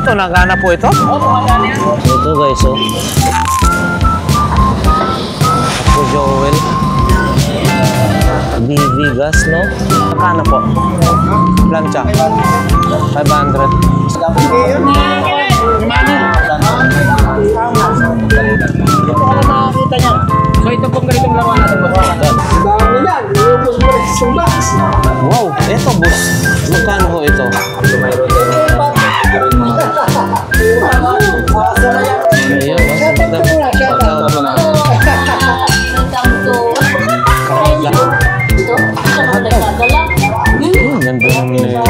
Ito, nagana po ito? Ito guys, oh. Ako Joel. BV gas, no? Magkano po? Plancha. 500. So ito pong ganitong laruan natin. Wow, ito boss. Magkano ho ito? Ganda ng nila.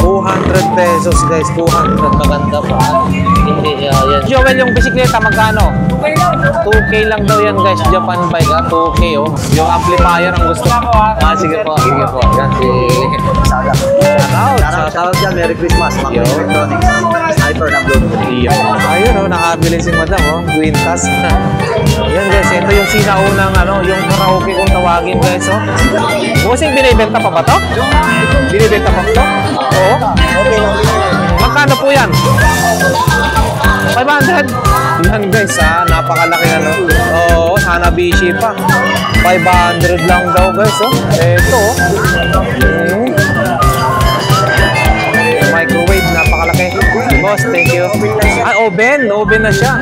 200 pesos guys, 200. Maganda pa. Hindi, yan. Joel, yung bisikleta magkano? 2K lang daw yan guys, Japan bike, 2K oh. Yung amplifier ang gusto. Sige po, sige po. Yan si Shoutout dyan, Merry Christmas. Mga electronics, sniper ng Bluetooth. Ayun oh, nakabili si madam oh, Quintas. Yan guys, ito yung sinaunang yung karaoke kung tawagin guys oh. Bossing, binibenta pa ba to? Binibenta pa to? Oo. Magkano po yan? 500. Yan guys napakalaki na no. Oo, Hanabishi pa. 500 lang daw guys oh. Ito oh. Microwave, napakalaki. Boss, thank you. Oven na siya.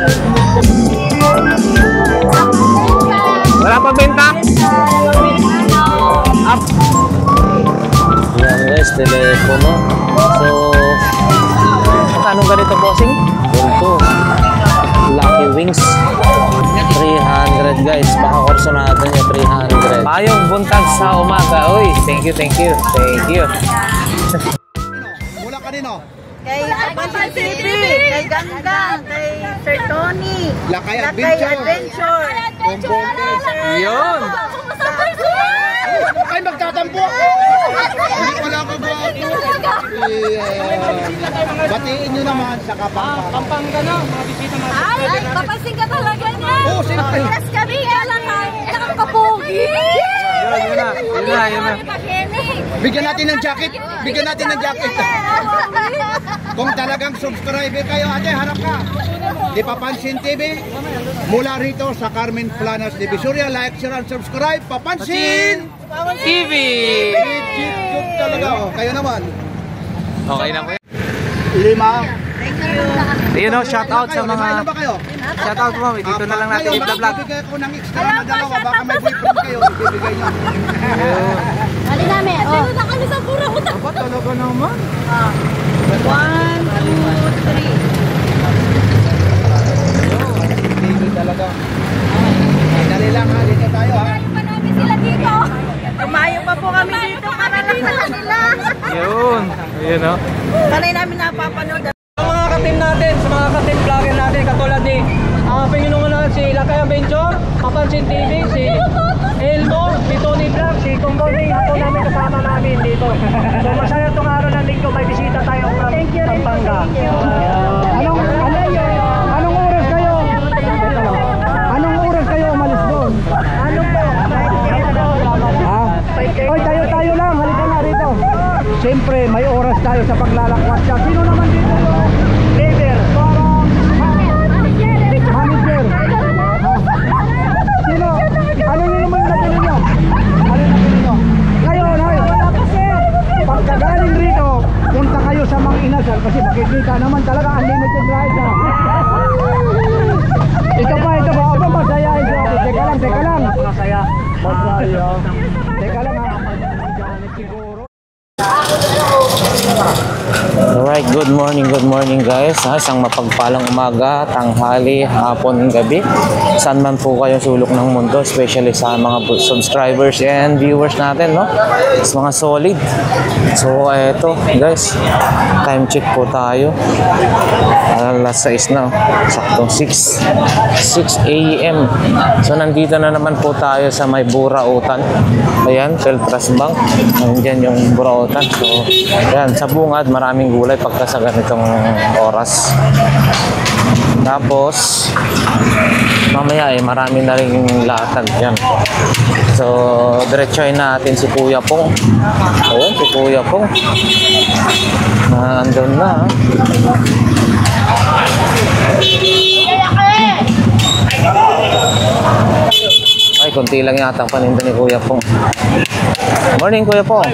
Wala pa benta? Up. Yan guys, telepono. So, anong ganito bossing? Ganito. Lucky Wings. 300 guys. Baka kurso natin yung 300. Mayong buntag sa umaga. Uy, thank you. Thank you. Mula kanino? Kay Papansin TV, kay Ganggang, kay Sir Tony, Lakay Lakay Adventure. Yun. Ay, magtatampo! Hindi pala ako bago. Batiin nyo naman sa Pampanga na, mga bisita mga ay, papansin ka talaga niya. Oo, siyempre. Yes, kami lang nakakapogi. Yun na. Bigyan natin ng jacket. Kung talagang subscriber kayo, ate, harap ka. Di Papansin TV. Mula rito sa Carmen Planas Divisoria. Like, share, and subscribe. Papansin TV. Legit good talaga. Kayo naman. Okay na po yan. 5. Ayun o, shoutout sa mga... Ilan ba kayo? Shoutout po, dito na lang natin yung vlog. Bibigay ko ng extra na dalawa. Baka may boyfriend kayo. Ibibigay nyo. Dali namin. Sino na kami sa pura utang? Aba, talaga naman. 1, 2, 3. Hindi talaga. Dali lang ha. Dito tayo ha. Tumayo pa namin sila dito. Tumayo pa po kami dito. Karala sa kanila. Yun. Ayun o. Kanay namin napapanood. Sa mga ka-team natin, sa mga ka-team vlogger natin, katulad ni Pinginungan na si Lakay Adventure, Papansin TV, si Elmo, si Tony Vlog, si Kumboni, ako namin kasama namin dito. So masaya itong araw ng linggo, may bisita tayo from Pampanga. Anong oras kayo? Anong oras kayo umalis doon? Anong po? Oy, tayo lang, halika na rito. Siyempre, may oras tayo sa paglalakwat siya. Sino naman dito? Leader. Manager. Sino? Ano nyo naman nabili nyo? Kayo, pagkagaling rito, punta kayo sa Mang Inasal kasi makikita naman talaga unlimited rides ha. Ito pa. Aba, masaya ito. Teka lang. Masaya. Teka lang ha. Siguro. Alright, good morning guys. Isang mapagpalang umaga, tanghali, hapon, gabi. Saan man po kayo sulok ng mundo, especially sa mga subscribers and viewers natin, no? Sa mga solid. So, eto guys, time check po tayo. Alas 6 na, saktong 6 AM. So, nandito na naman po tayo sa may Burautan. Ayan, Peltras Bank. Nandiyan yung Burautan. So, ayan, sa bungad, maraming gulay. pagka sa ganitong oras. Tapos mamaya marami na rin latag yan. So diretsoy natin si Kuya Pong. Ayun, si Kuya Pong andun na. Ay, konti lang yata ang paninda ni Kuya Pong. Morning, Kuya Pong.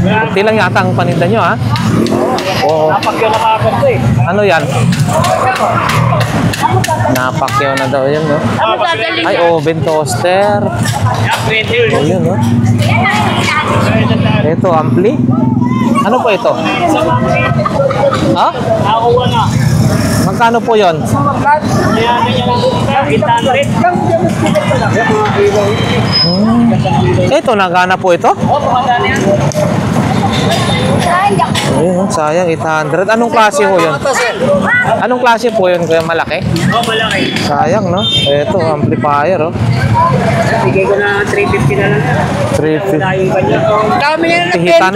Konti lang yata ang paninda nyo, ha? Oo. Napakyaw na makakot ko eh. Ano yan? Napakyaw na daw yun, no? Ay, oven toaster. Oh, yun, no? Ito, ampli. Ano po ito? Ha? Nakakuha na. Magkano po yun? Kaya niya lang 800. Ito, nagana po ito? Oh, pumadaan yan. Ayun, sayang, 800. Anong klase po yun? Anong klase po yun, kuya? Malaki? Oh, malaki. Sayang, no? Ito, amplifier, oh. Bigay ko na 350 na lang. 350. Dahil ba niya? Dami na Tihitan.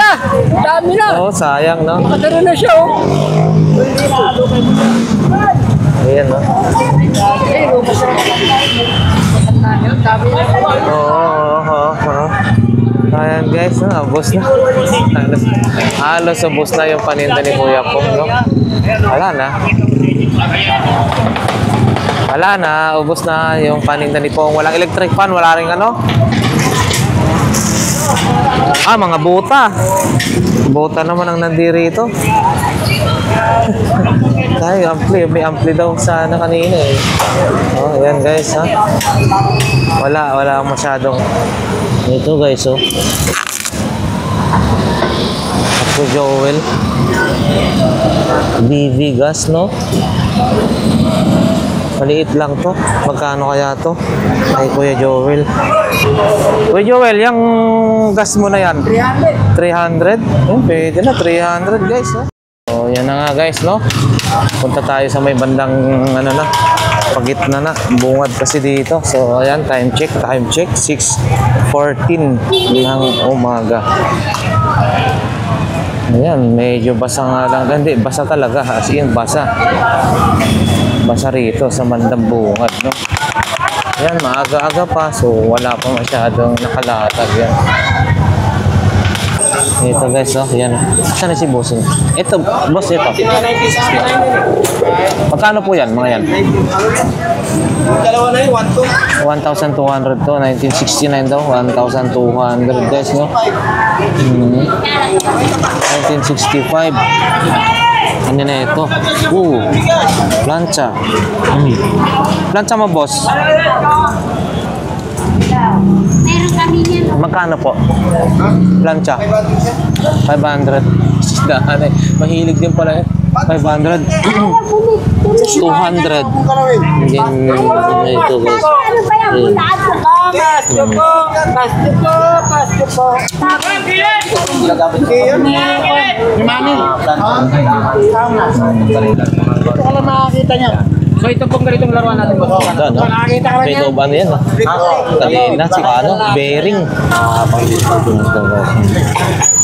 Dami na. Oh, sayang, no? Makataro na siya, oh. Ayan, no? Oo. Ayan, guys, no? Abos na. Halos abos na yung paninda ni Kuya Pong, no? Wala na. Wala na, ubos na yung paninda ni Pong. Walang electric fan, wala rin ano. Mga buta. Buta naman ang nandirito. Tayo, may ampli daw sana kanina eh. Oh, ayan guys, ha. Wala masyadong. Ito guys, oh. Ako Joel. BV gas, no? Maliit lang to. Magkano kaya to? Ay, Kuya Joel. Kuya Joel, yung gas mo na yan? 300. 300? Pwede na, 300 guys. So, yan na nga guys, no? Punta tayo sa may bandang, ano na, pagitna na. Bungad kasi dito. So, ayan, time check. 6:14 ng umaga. Ayan, medyo basa nga lang. Hindi, basa talaga. As in, basa. Basa rito sa bandang bungad, no? Ayan, maaga-aga pa. So, wala pa masyadong nakalatag yan. Ito guys, oh, yan. Saan na si bossing? Ito, boss, ito. 1969. Magkano po yan, mga yan? Dalawa na yun, 1,200. 1,200 to, 1969 daw, 1,200 guys, no? 1965. Ano na ito? Plancha. Plancha mo, boss? Meron kami niyan. Magkano po? Plancha? 500. Dahan eh. Mahilig din pala eh. 500. 200. Then, ito guys. Ano ba yung lahat ko? Kasto po! Kasto po! Kasto po! Ni Mami. Ito ka lang makakita niya. So ito pong ganitong laruan natin. Ganda, no? Nakakita ka rin Ito yan. ba ano yan? Kadena, saka ano? Bearing.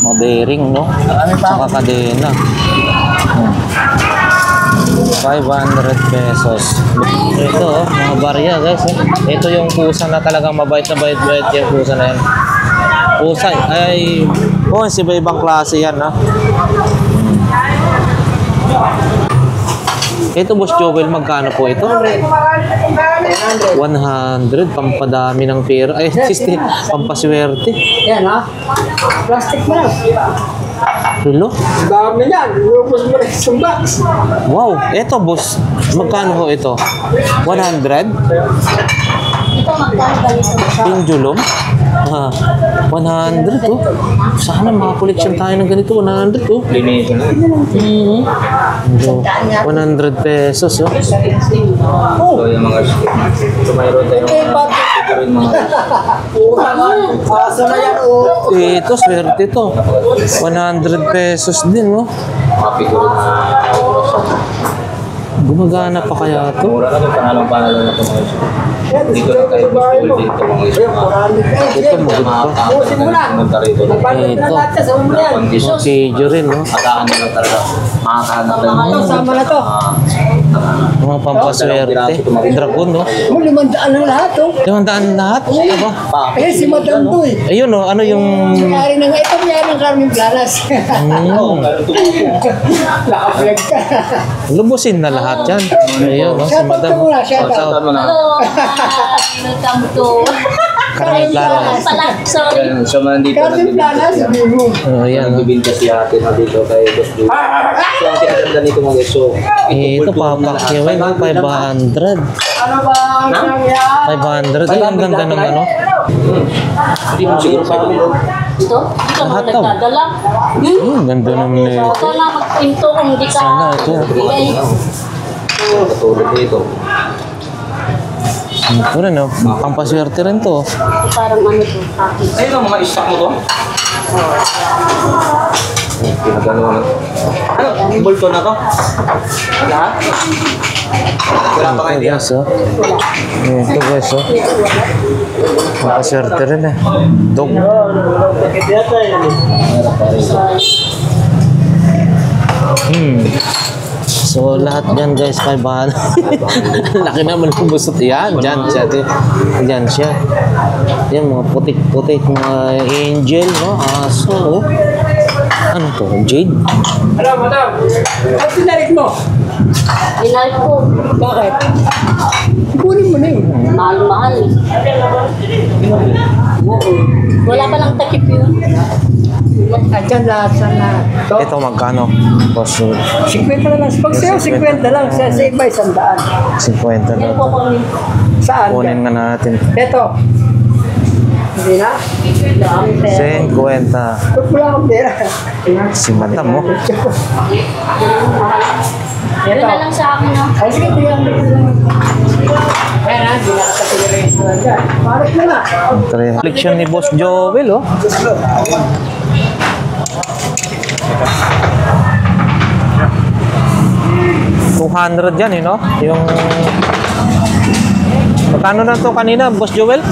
Mga bearing, no? Saka kadena. 500 pesos. Ito, oh, mga barya, guys. Ito yung pusa na talagang mabait na bait-bait yung pusa na yan. Pusa, ay, si iba-ibang klase yan, ha? Ito, Boss Joel, magkano po ito? 100, pampadami ng pera. Ay, pampaswerte. Yan ha. Plastic mo lang. Hello? Dami yan. Lupos mo rin isang box. Wow, ito, boss. Magkano ho ito? 100? Ito magkano ba nito? Pendulum? 100 oh. Sana makakoleksyon tayo ng ganito. 100 oh. Linisin. 100 pesos oh. So yung mga tumayro tayo Kaso na yan oh. Ito, swerte to. 100 pesos din oh. Gumagana pa kaya to? Mura na ito, pangalang na ito mga iso. Dito lang tayo gusto dito mga iso. Ito, magod pa. Pumunta rito. Mga video rin, no? Matahan na lang talaga. Makakahanap lang. Sama na to. Mga pampaswerte. Dragon, no? 500 ang lahat, oh. 500 lahat? Aba. Eh, si Madam to, eh. Ayun, no? Ano yung... Mayari ng ito, mayari ng Carmen Planas. Nakaplug ka. Lubusin na lahat yan. Ayun, no? Si Shoutout ka Madam. muna, shoutout. Shoutout mo na. Welcome to... Carmen Planas. Pala, sorry. So, nandito Carmen Planas, sabi mo. Oh, yan, no? nagbibinta si ate na dito kay Boss Blue. So, ang kinaganda nito mga iso. Ito, papakiwin, no? 500. Ano ba ang nangyari? 500. Ay, ang ganda ng ano. Hindi mo siguro sa ito. Ito? Ito mo Lahat to. nagdadala. Ang ganda ng nito. Ito na magpinto kung hindi ka... Sana ito. bigay. Katulad dito. Ito rin, no? Pampaswerte rin to. Ito parang ano to, package. Ayun ang mga isak mo to. Pinagano na. Ano? Bulto na to? Lahat? Wala pa kayo Ito, diyan. guys, oh. Ito, guys, oh. Pampaswerte rin, eh. Dog. So, lahat dyan, guys, 500. Laki naman ng busot. Yan, dyan siya. Dyan siya. Yan, mga putik-putik, mga angel, no? Aso, oh. Ano to? Jade? Ano, Madam? Ba't sinarik mo? Binalik ko. Bakit? Kunin mo na yun. Mahal-mahal. Wala pa lang takip yun. Andyan lahat sa lahat. So, Ito, magkano? Boss, 50 na lang. Pag sa'yo, 50 lang. Sa iba, 100. 50 na Yan po to. kami. Saan? Kunin nga natin. Ito. Hindi na. Dami pera. 50. Ba't wala akong pera? Si Madam, oh. Yan na lang sa akin na. Ay, sige, tingnan mo. Ayan ha, hindi na katagirahan dyan. Parang na nga. Collection ni Boss Joel, oh. $200 yan, no? Yung... Magkano na to kanina, Boss Joel?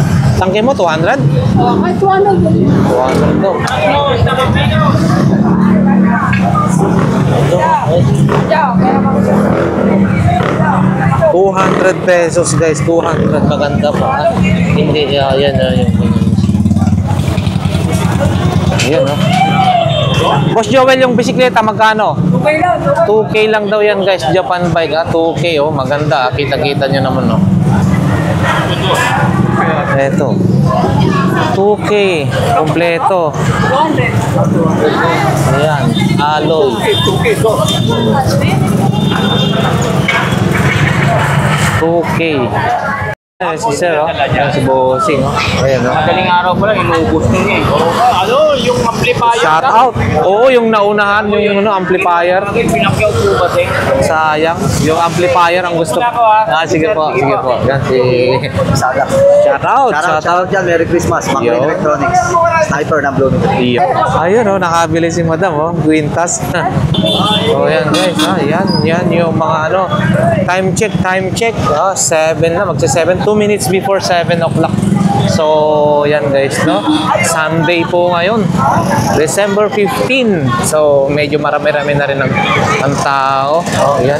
Tangke mo, 200? Ay, ito ano? 200 daw. Ito, eh. 200 pesos, guys. 200. Maganda pa. Hindi, yan, yan. Yan, oh. Boss Joel, yung bisikleta, magkano? Okay lang. 2K lang daw yan, guys. Japan bike, ah. 2K, oh. Maganda. Kita-kita nyo naman, oh. Eto. 2K. Kompleto. Ayan. Alloy. 2K. Ayan si Sir, oh. Ayan si Bossing, oh. Ayan, oh. Madaling araw ko lang, inuubos ko niya eh. Ano? Yung amplifier Shout out. Oo, yung naunahan, yung ano, amplifier. Pinakyaw po ba, Teng? Sayang. Yung amplifier ang gusto. Ah, sige po, sige po. Yan si... Shout out. Shout out. dyan, Merry Christmas, Yo. Maclean Electronics, Sniper ng Blue. Iyo. Ayun, oh, nakabili si Madam, oh. Quintas. Oh, yan, guys. Ah, yan yung mga ano. Time check. Ah, 7 na. Magsa-7. 2 minutes before 7 o'clock. So, yan, guys, no? Sunday po ngayon. December 15. So, medyo marami-rami na rin ang tao. Oh, yan.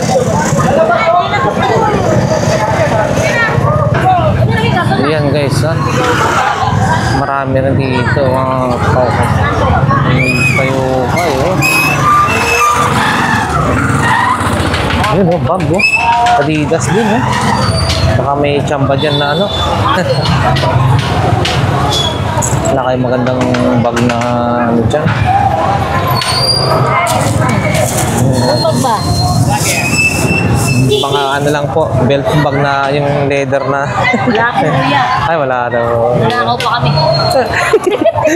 Yan, guys, ha? Marami na dito. Kayo, yun, oh, bag, oh. Adidas din, eh. Saka may tsamba dyan na ano. Wala kayo magandang bag na ano dyan. Ano ba? Mga ano lang po, belt bag na yung leather na. Wala ko kuya. Ay, wala daw. Wala pa kami.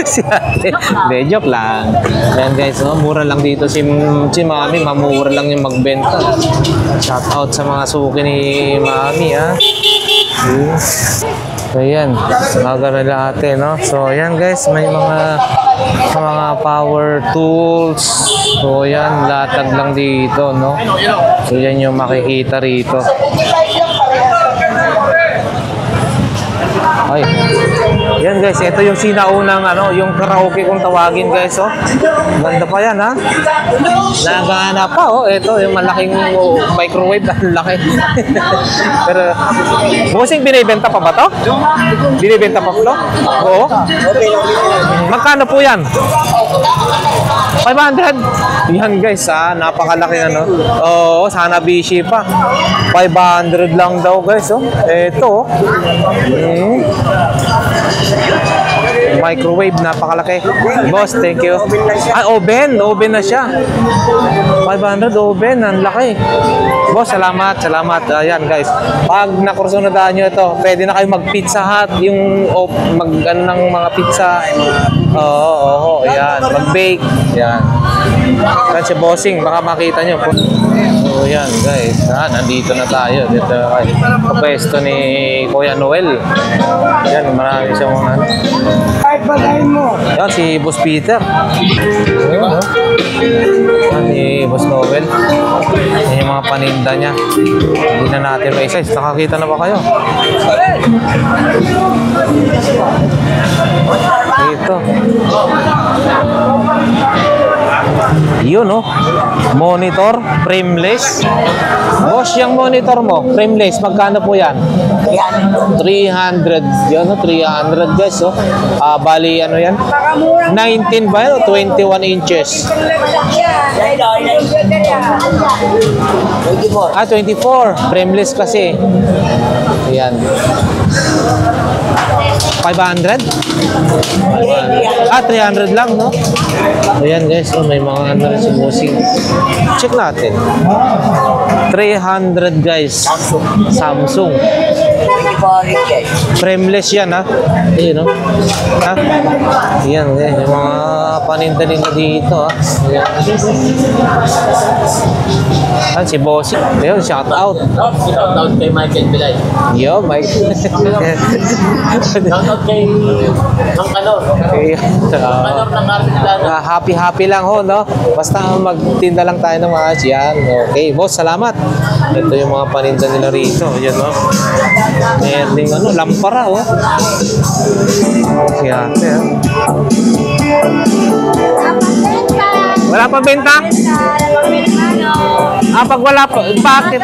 Si ate. Hindi, joke lang. Ayan, guys, oh, mura lang dito si Mami. Mamura lang yung magbenta. Shout out sa mga suki ni Mami, ha. So yan, aga na lahat no. So yan guys, may mga power tools. So yan, latag lang dito no. So yan yung makikita rito. Ay. Yan guys, ito yung sinaunang yung karaoke kung tawagin guys, oh. Ganda pa yan, ha. Nagana pa, oh. Ito yung malaking microwave, ang laki. Pero bossing, binibenta pa ba to? Binibenta pa to? Oo. Magkano po yan? 500. Yan guys, ha. Napakalaki Oo, sana bishi pa. 500 lang daw guys, oh. Ito, oh. Microwave, napakalaki. Boss, thank you. Oven na siya. 500 oven, ang laki. Boss, salamat. Ayan guys, pag nakursunadaan nyo ito, pwede na kayo mag-pizza hut, yung ng mga pizza. Oo, yan, mag-bake. Yan. Yan si bossing, baka makita nyo. So yan guys, nandito na tayo dito kay pwesto ni Kuya Noel. Yan, marami siyang mga yan, si Boss Peter. Yan, si Boss Noel. Yan yung mga paninda niya. Hindi na natin may size. Nakakita na ba kayo? Dito. Yun, oh. Monitor, frameless. Boss, yung monitor mo, frameless, magkano po yan? 300. Yun, oh, 300 guys, oh. Bali, yan? 19 ba yun? 21 inches. 24. Frameless kasi. Ayan. 500? 300 lang, no? Ayan guys, may mga rin si bossing. Check natin. 300 guys. Samsung. Frameless yan, ha? Ayan, no? Ha? Ayan, yung mga paninda nila dito, ha? Ayan. Ayan, si bossing. Ayan, shout out. Shout out kay Michael Bilay. Yo, Mike. Shout out kay Mang Kanor. Kanor ng Artistano. Happy lang ho, no? Basta magtinda lang tayo ng mga yan. Okay, boss, salamat. Ito yung mga paninda nila rito. Yan, no? Meron ding lampara, oh. Kaya, wala pa benta? Pag wala pa, bakit?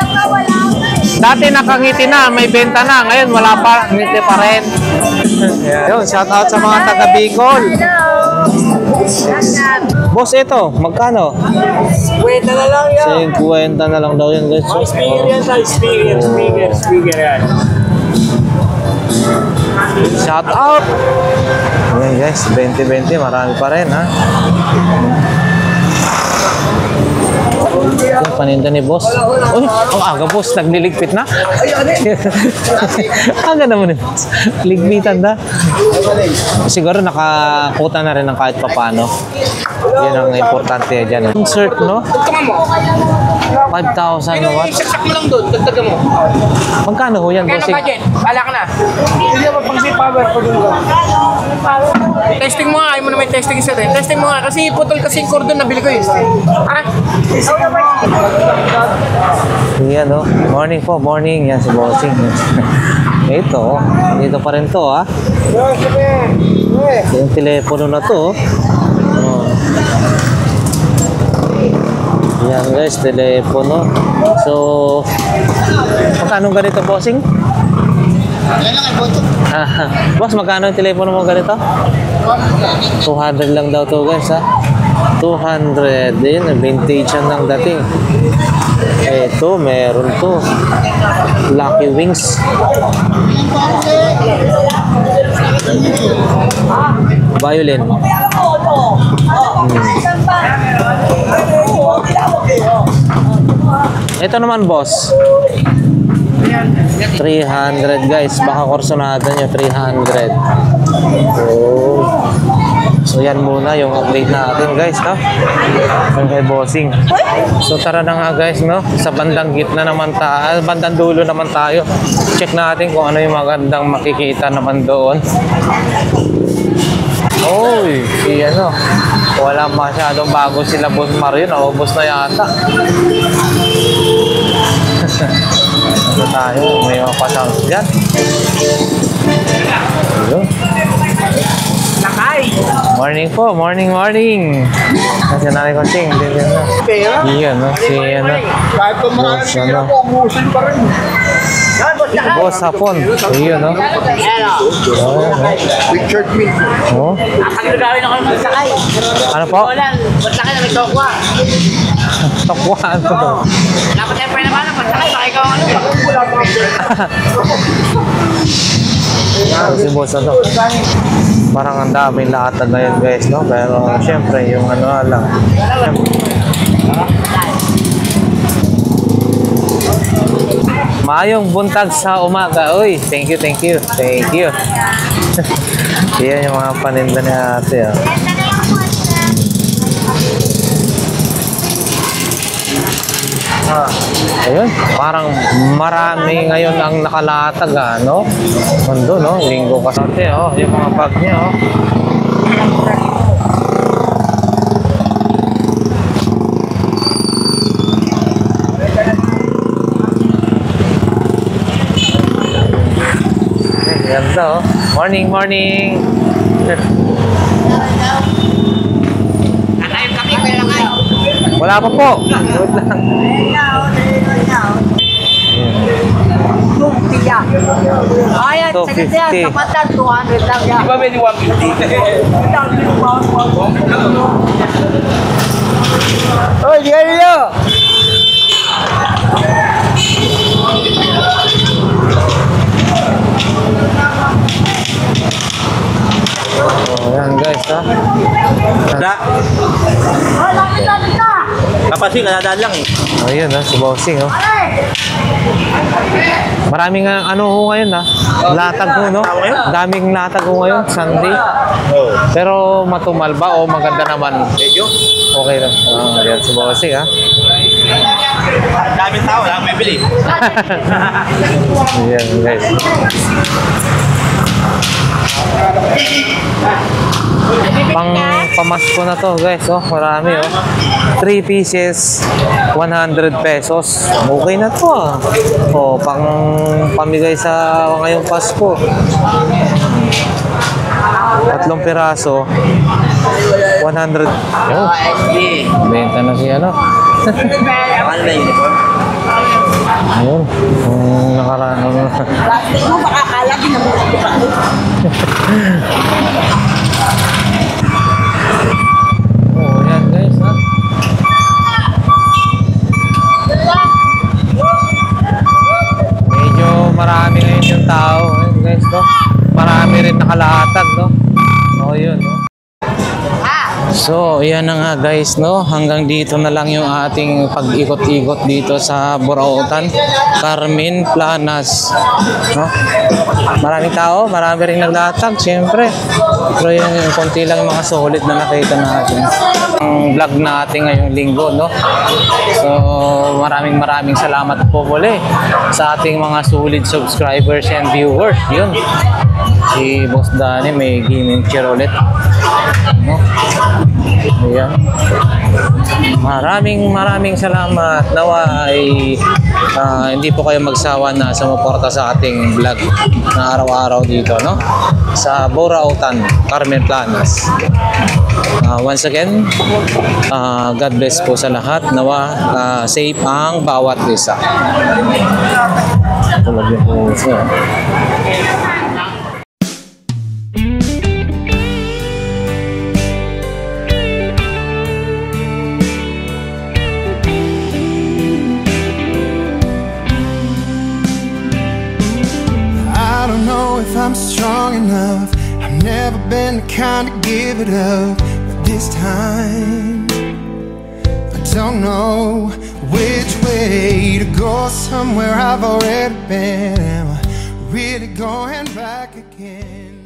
Dati nakangiti na, may benta na. Ngayon, wala pa, ngiti pa rin. Yun, shout out sa mga taga Bicol. Boss, ito, magkano? 50 na lang yan. 50 na lang daw yan, guys. Speaker yan sa speaker yan. Shout out! Ayan guys, 20-20, marami pa rin, ha? Yung paninda ni boss. Uy, ang aga boss, nagliligpit na. Aga naman ni boss. Ligpitan na. Siguro nakakuta na rin ng kahit papano. Yan ang importante dyan. Insert, no? 5,000 watts. Saksak mo lang doon, dagdagan mo. Magkano ho yan, Kaya bossing? na budget, ala ka na. Hindi naman pang power pa doon. Testing mo nga, ayaw mo na may testing isa rin. Testing mo nga, kasi putol kasi yung cordon, nabili ko yun. Ha? Yan, no? Morning po, morning. Yan si bossing. Ito, dito pa rin to, ha? Yung telepono na to, oh. Yan guys, telepono. So, magkano ganito, bossing? Boss, magkano yung telepono mo ganito? 200 lang daw to guys, ha? 200. Yun, vintage yan ng dating. Ito, meron to. Lucky Wings. Violin. Ito naman, boss. 300 guys. Baka korsonada nyo, 300. Oh. So yan muna yung update natin guys, no? Yung kay Bossing. So tara na nga guys, no? Sa bandang gitna naman tayo, bandang dulo naman tayo. Check natin kung ano yung magandang makikita naman doon. Oy, si ano, wala masyadong bago sila Boss Mario, naubos na yata. Ano tayo, may mga pa-sounds dyan. Ayun. Morning po, morning. Kasi nanay ko sing, din na. Iyan, no? Si ano. Kahit kung maraming Boss, pera ano? po, umusin pa rin. Boss hapon. Iyan, no? Richard Mille. Oh. Nakagagawin ako ng sakay. Ano po? Ba't laki na may tokwa? Takwaan ko to. Dapat tayo pa naman, ba't sakay? Baka ikaw ano? Si Boss ano. Parang ang daming latag ngayon guys, no? Pero syempre yung ano lang. Maayong buntag sa umaga. Uy, thank you. Yan yung mga paninda ni ate. Ah. Ayun, parang marami ngayon ang nakalatag, no? Mundo, no? Linggo kasi, oh. Yung mga bag niya, oh. Ganda, oh. Morning. Wala pa po. Wait lang. Ayan, sa ganyan, 250. kapatan, 200 lang yan. Iba may 150. Oy, diyan. Oh, yan guys, ha. Kapasing, kadadaan lang eh. Oh, yun, ha. Si Bossing, oh. Maraming ano ho ngayon, ha. Latag ho, no? Daming latag ho ngayon, Sunday. Pero matumal ba o maganda naman? Medyo. Okay lang. Yan si Bossing, ha. Daming tao, lang bibili. Yan guys. Pang pamasko na to guys, oh, marami oh. 3 pieces, 100 pesos. Okay na to ah. Oh, pang pamigay sa ngayong Pasko. 3 piraso, 100. Yo. Benta na siya, no? Ano na uniform? Ayun, nakaraan. Plastic mo, baka kala ginamulak ko pa. Oh, yan guys, ha? Medyo marami ngayon yung tao, guys, no? Marami rin nakalatag, no? Oh, yun, no? So, yan na nga guys, no? Hanggang dito na lang yung ating pag-ikot-ikot dito sa Burautan, Carmen Planas, no? Maraming tao, marami rin naglatag, syempre. Pero yung konti lang yung mga solid na nakita natin. Ang vlog natin ngayong linggo, no? So, maraming salamat po muli sa ating mga solid subscribers and viewers. Yun. Si Boss Danny may gaming chair ulit. No? Ayan. Maraming salamat. Nawa ay hindi po kayo magsawa na sumuporta sa ating vlog na araw-araw dito, no? Sa Burautan, Carmen Planas. Once again, God bless po sa lahat. Nawa safe ang bawat isa. Tulad yung puso. If I'm strong enough, I've never been the kind to give it up, but this time I don't know which way to go. Somewhere I've already been. Am I really going back again?